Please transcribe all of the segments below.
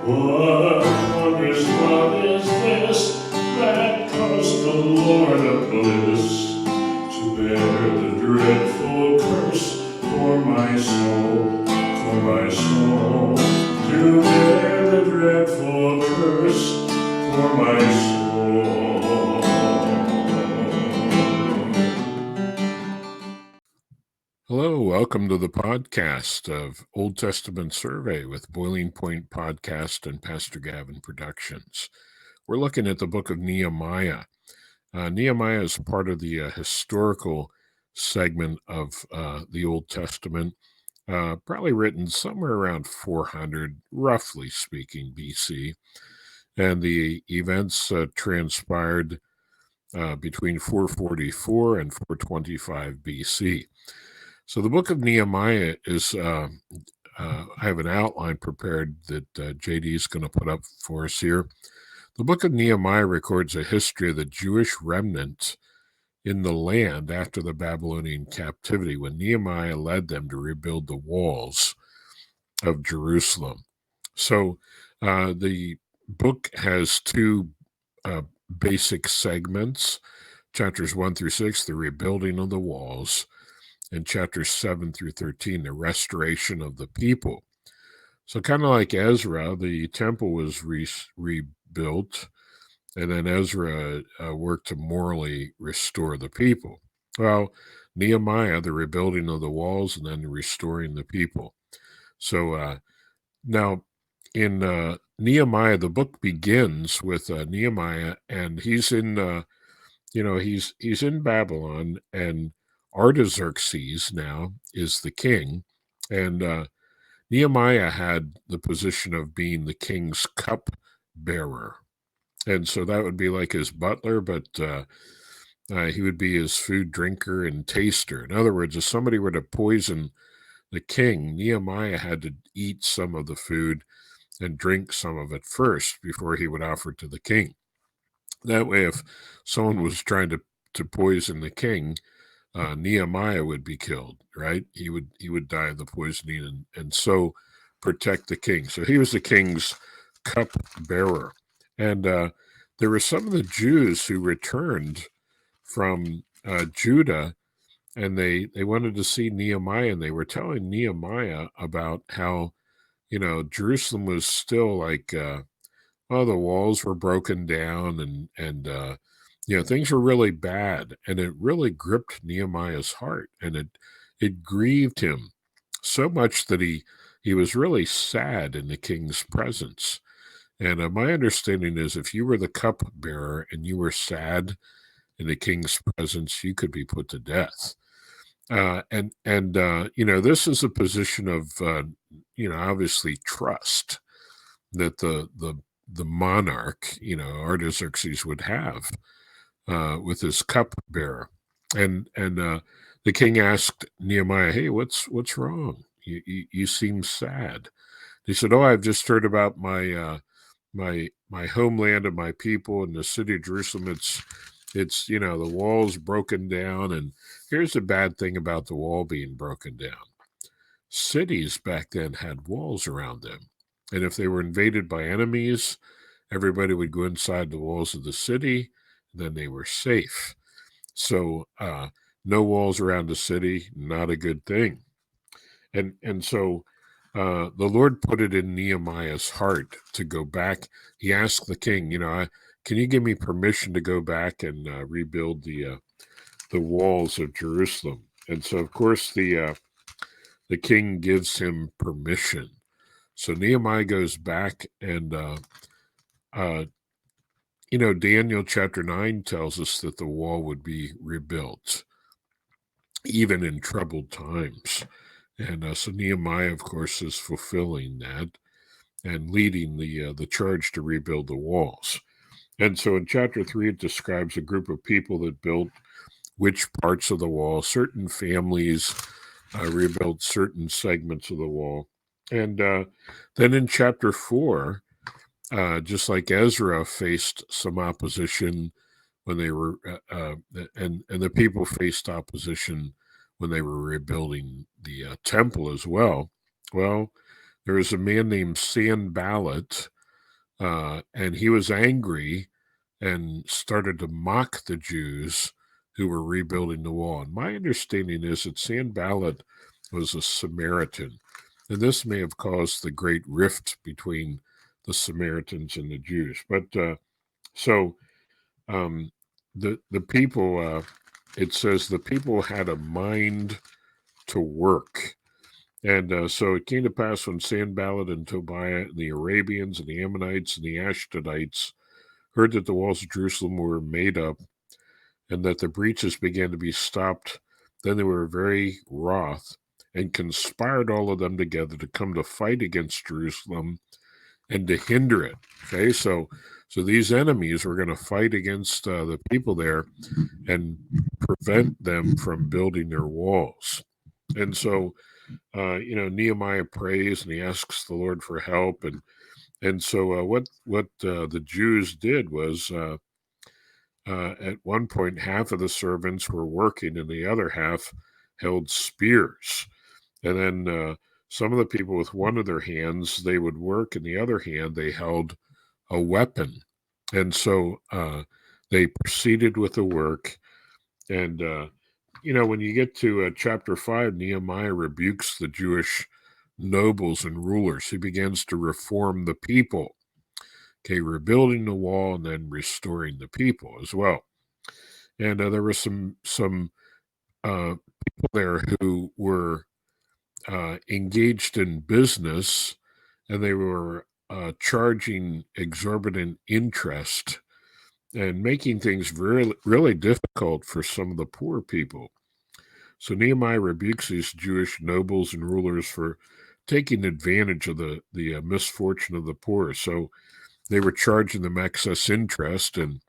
What wondrous love is this that caused the Lord of bliss to bear the dreadful curse for my soul, to bear the dreadful curse for my soul. Hello, welcome to the podcast of Old Testament Survey with Boiling Point Podcast and Pastor Gavin Productions. We're looking at the book of Nehemiah. Nehemiah is part of the historical segment of the Old Testament, probably written somewhere around 400, roughly speaking, BC. And the events transpired between 444 and 425 BC. So the book of Nehemiah is, I have an outline prepared that JD is going to put up for us here. The book of Nehemiah records a history of the Jewish remnant in the land after the Babylonian captivity, when Nehemiah led them to rebuild the walls of Jerusalem. So the book has two basic segments, chapters 1 through 6, the rebuilding of the walls, and chapters 7 through 13, the restoration of the people. So kind of like Ezra, the temple was rebuilt, and then Ezra worked to morally restore the people. Well, Nehemiah, the rebuilding of the walls, and then restoring the people. So now in Nehemiah, the book begins with Nehemiah, and he's in, he's in Babylon, and Artaxerxes now is the king, and Nehemiah had the position of being the king's cup bearer, and so that would be like his butler, but he would be his food drinker and taster. In other words, if somebody were to poison the king, Nehemiah had to eat some of the food and drink some of it first before he would offer it to the king. That way, if someone was trying to poison the king, Nehemiah would be killed, right? He would die of the poisoning and so protect the king. So he was the king's cup bearer. And there were some of the Jews who returned from Judah, and they wanted to see Nehemiah, and they were telling Nehemiah about how, Jerusalem was still like, the walls were broken down, and things were really bad, and it really gripped Nehemiah's heart, and it grieved him so much that he was really sad in the king's presence. And my understanding is, if you were the cupbearer and you were sad in the king's presence, you could be put to death. This is a position of obviously trust that the monarch, Artaxerxes, would have with his cupbearer. And the king asked Nehemiah, "Hey, what's wrong? You seem sad." He said, "Oh, I've just heard about my my homeland and my people in the city of Jerusalem. It's the wall's broken down, and here's the bad thing about the wall being broken down. Cities back then had walls around them, and if they were invaded by enemies, everybody would go inside the walls of the city, then they were safe. So no walls around the city, not a good thing." And so the Lord put it in Nehemiah's heart to go back. He asked the king, can you give me permission to go back and rebuild the walls of Jerusalem? And so, of course, the king gives him permission. So Nehemiah goes back, and Daniel chapter 9 tells us that the wall would be rebuilt, even in troubled times. And so Nehemiah, of course, is fulfilling that and leading the charge to rebuild the walls. And so in chapter 3, it describes a group of people that built which parts of the wall. Certain families rebuilt certain segments of the wall. And then in chapter 4, just like Ezra faced some opposition when they were, and the people faced opposition when they were rebuilding the temple as well. Well, there was a man named Sanballat and he was angry and started to mock the Jews who were rebuilding the wall. And my understanding is that Sanballat was a Samaritan, and this may have caused the great rift between the Samaritans and the Jews. But the people, it says the people had a mind to work. And so it came to pass when Sanballat and Tobiah and the Arabians and the Ammonites and the Ashdodites heard that the walls of Jerusalem were made up and that the breaches began to be stopped, then they were very wroth and conspired all of them together to come to fight against Jerusalem and to hinder it. Okay, so these enemies were going to fight against the people there and prevent them from building their walls. And so, Nehemiah prays and he asks the Lord for help. And so what the Jews did was at one point, half of the servants were working and the other half held spears. And then some of the people with one of their hands, they would work, and the other hand, they held a weapon. And so they proceeded with the work. And, when you get to chapter 5, Nehemiah rebukes the Jewish nobles and rulers. He begins to reform the people. Okay, rebuilding the wall and then restoring the people as well. And there were some people there who were engaged in business, and they were charging exorbitant interest and making things really, really difficult for some of the poor people. So Nehemiah rebukes these Jewish nobles and rulers for taking advantage of the misfortune of the poor. So they were charging them excess interest, and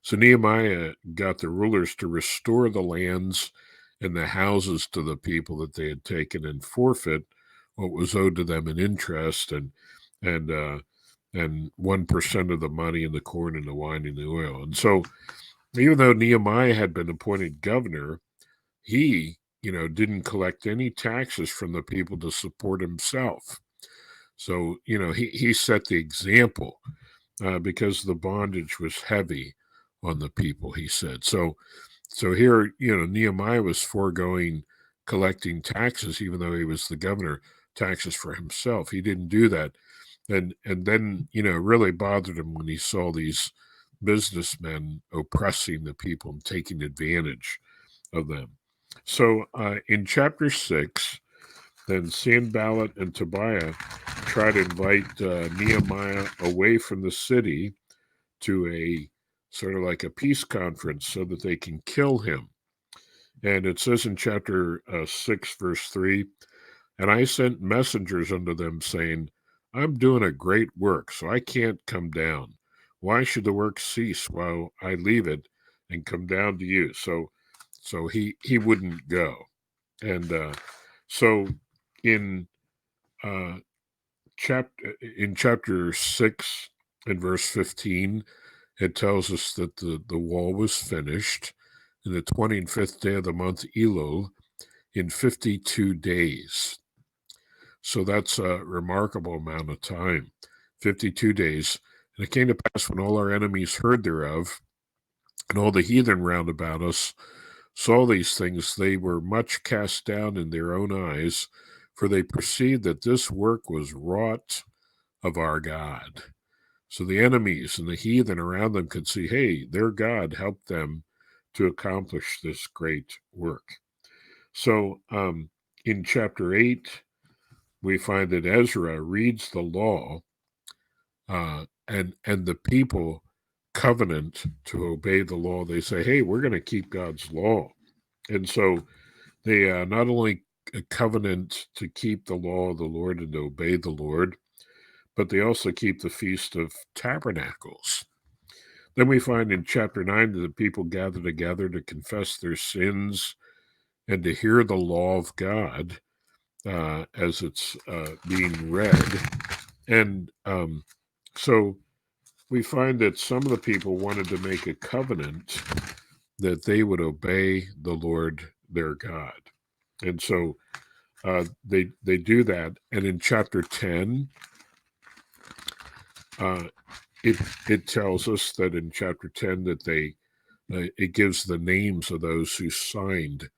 so Nehemiah got the rulers to restore the lands and the houses to the people that they had taken and forfeit what was owed to them in interest and 1% of the money and the corn and the wine and the oil. And so even though Nehemiah had been appointed governor, he, didn't collect any taxes from the people to support himself. So, he set the example because the bondage was heavy on the people, he said. So here, Nehemiah was foregoing collecting taxes, even though he was the governor, taxes for himself. He didn't do that. And then, really bothered him when he saw these businessmen oppressing the people and taking advantage of them. So in chapter 6, then Sanballat and Tobiah try to invite Nehemiah away from the city to a sort of like a peace conference so that they can kill him. And it says in chapter 6, verse 3, and I sent messengers unto them saying, I'm doing a great work, so I can't come down. Why should the work cease while I leave it and come down to you? So he wouldn't go. And so in chapter 6 and verse 15, it tells us that the wall was finished in the 25th day of the month Elul in 52 days. So that's a remarkable amount of time, 52 days. And it came to pass when all our enemies heard thereof, and all the heathen round about us saw these things, they were much cast down in their own eyes, for they perceived that this work was wrought of our God. So the enemies and the heathen around them could see, hey, their God helped them to accomplish this great work. So in chapter 8, we find that Ezra reads the law and the people covenant to obey the law. They say, hey, we're going to keep God's law. And so they not only covenant to keep the law of the Lord and to obey the Lord, but they also keep the Feast of Tabernacles. Then we find in chapter 9 that the people gather together to confess their sins and to hear the law of God as it's being read. And so we find that some of the people wanted to make a covenant that they would obey the Lord their God. And so they do that. And in chapter 10, uh, it tells us that in chapter 10 that it gives the names of those who signed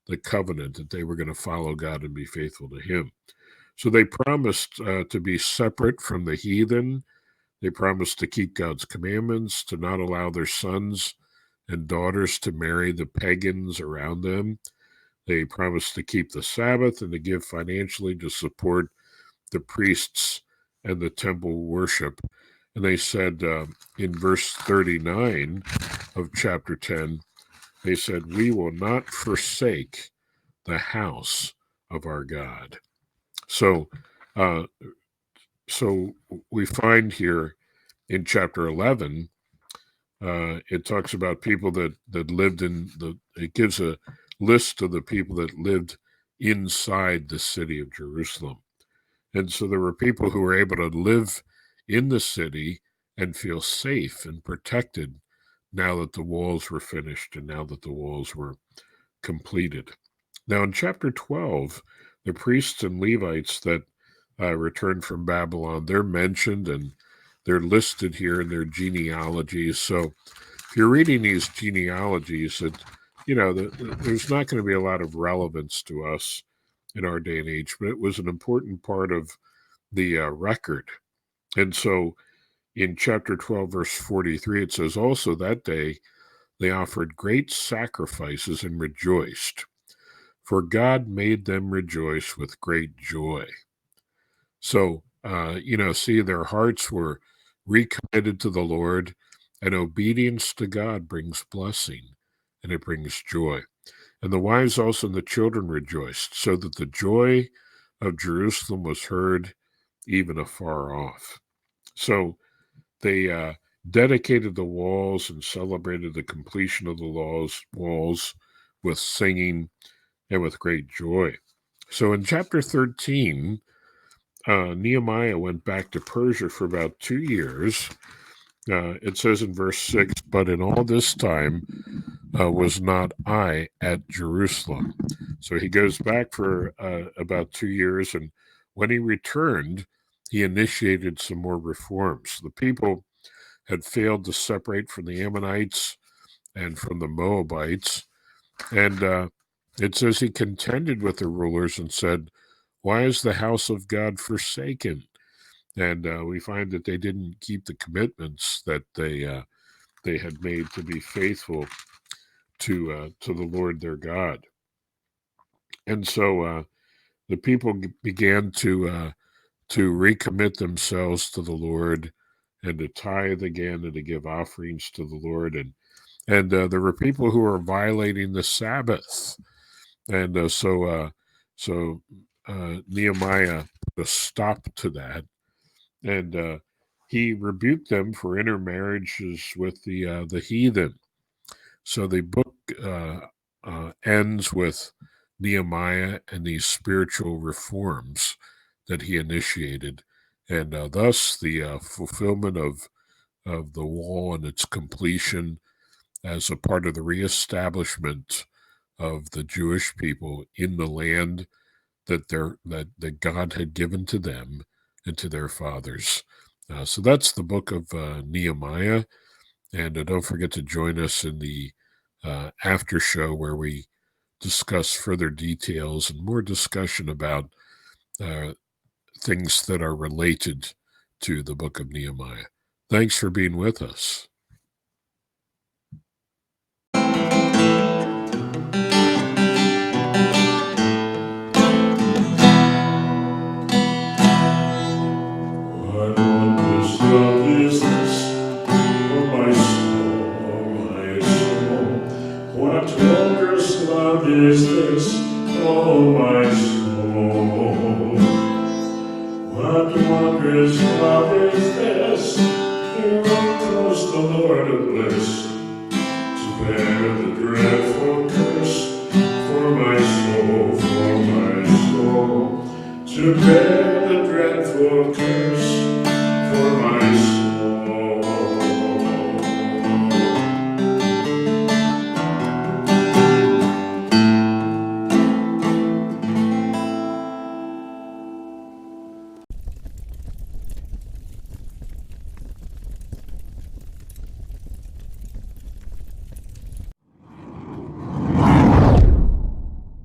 the covenant that they were going to follow God and be faithful to him. So they promised to be separate from the heathen. They promised to keep God's commandments, to not allow their sons and daughters to marry the pagans around them. They promised to keep the Sabbath and to give financially to support the priests and the temple worship. And they said in verse 39 of chapter 10, they said, "We will not forsake the house of our God." So, uh, so we find here in chapter 11, it talks about people that lived it gives a list of the people that lived inside the city of Jerusalem. And so there were people who were able to live in the city and feel safe and protected now that the walls were finished and now that the walls were completed. Now, in chapter 12, the priests and Levites that returned from Babylon, they're mentioned and they're listed here in their genealogies. So if you're reading these genealogies, there's not going to be a lot of relevance to us in our day and age, but it was an important part of the record. And so in chapter 12, verse 43, it says, "Also that day they offered great sacrifices and rejoiced, for God made them rejoice with great joy." So, see, their hearts were recommitted to the Lord, and obedience to God brings blessing and it brings joy. And the wives also and the children rejoiced, so that the joy of Jerusalem was heard even afar off. So they dedicated the walls and celebrated the completion of the walls with singing and with great joy. So in chapter 13, Nehemiah went back to Persia for about 2 years. It says in verse 6, "But in all this time was not I at Jerusalem." So he goes back for about 2 years, and when he returned, he initiated some more reforms. The people had failed to separate from the Ammonites and from the Moabites, and it says he contended with the rulers and said, "Why is the house of God forsaken?" And we find that they didn't keep the commitments that they had made to be faithful to the Lord their God. And so the people began to recommit themselves to the Lord and to tithe again and to give offerings to the Lord. And there were people who were violating the Sabbath. And so Nehemiah put a stop to that. And he rebuked them for intermarriages with the heathen. So the book ends with Nehemiah and these spiritual reforms that he initiated, and thus the fulfillment of the wall and its completion as a part of the reestablishment of the Jewish people in the land that God had given to them and to their fathers. So that's the book of Nehemiah. And don't forget to join us in the after show where we discuss further details and more discussion about things that are related to the book of Nehemiah. Thanks for being with us. What wondrous love is this, oh my soul, my soul? What wondrous love is this, oh my soul? What wondrous love is this? Here comes the Lord of bliss, to bear the dreadful curse for my soul, to bear the dreadful curse.